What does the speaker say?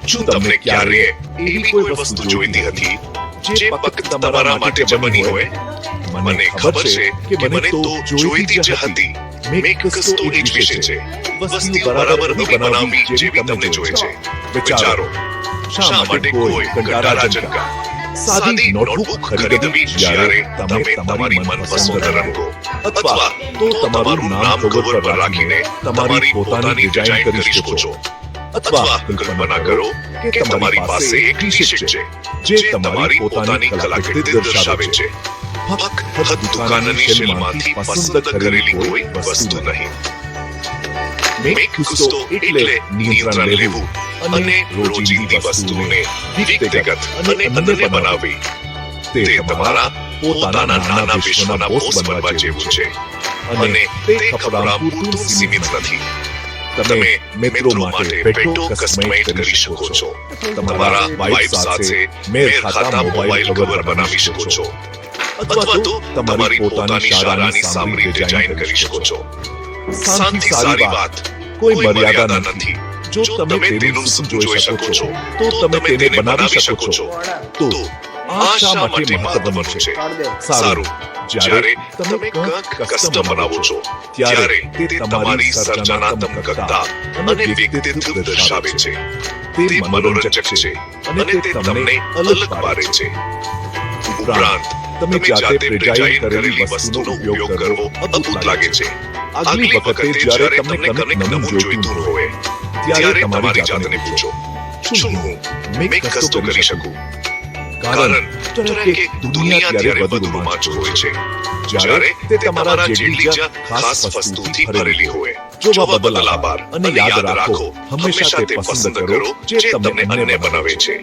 શું તમને ક્યારેય એવી કોઈ વસ્તુ જોઈતી હતી જે ફક્ત તમારા માટે જ બની હોય? મને ખબર છે કે મને તો જોઈતી જ હતી. મેક સ્ટોરી જ વિશે છે. વસ્તુઓ બરાબર એવી બનાવવી જેવી તમને જોઈએ છે. વિચારો, શા માટે કોઈ કંટાળાજનક સાદી નોટબુક ખરીદવી જ્યારે તમે તમારી મનપસંદ રંગો અથવા તો તમારું નામ કવર પર રાખીને તમારી પોતાની ડિઝાઇન કરી શકો છો? અથવા કલ્પના કરો કે તમારી પાસે એક ટી-શર્ટ છે જે તમારી પોતાની કલાકૃતિ દર્શાવે છે, ફક્ત દુકાનની શેલ્ફમાંથી પસંદ કરેલી કોઈ વસ્તુ નહીં. મેક ગુસ્તો એટલે નિયંત્રણ લેવું અને રોજિંદી વસ્તુઓને વ્યક્તિગત અને અનન્ય બનાવવી. તે તમારા પોતાના નાના વિશ્વના બોસ બનવા જેવું છે. અને તે કપડાં પૂરતું સીમિત નથી. તમે મિત્રો માટે પેટો કસ્ટમાઇઝ કરી શકો છો. તમારા વાઇફ સાથે મેળ ખાતા મોબાઈલ કવર બનાવી શકો છો. અથવા તો તમારી પોતાની શાળાની સામગ્રી ડિઝાઇન કરી શકો છો. શાંતિ સારી વાત, કોઈ મર્યાદા નથી. જો તમે તેનું સુખ જોઈ શકો છો તો તમે તેને બનાવી શકો છો. તો આ શા માટે મહત્વનું છે? સારું, જ્યારે તમે કંઈક કસ્ટમ બનાવો છો ત્યારે તે તમારી સર્જનાત્મકતા અને વ્યક્તિત્વ દર્શાવે છે. તે મનોરંજક છે અને તે તમને અલગ પાડે છે. ઉપરાંત તમે જાતે ડિઝાઇન કરેલી વસ્તુનો ઉપયોગ કરવો અદ્ભુત લાગે છે. આગલી વખતે જ્યારે તમને કંઈક નવું જોઈતું હોય ત્યારે તમારી જાતને પૂછો, શું હું મેક કસ્ટમ કરી શકું? કારણ કે દુનિયા ત્યારે વધુ રોમાંચક હોય છે જ્યારે તે તમારા જેટલી જ ખાસ વસ્તુથી ભરેલી હોય. જોવા બદલ આભાર અને યાદ રાખો, હંમેશા તે પસંદ કરો જે તમને અન્ય બનાવે છે.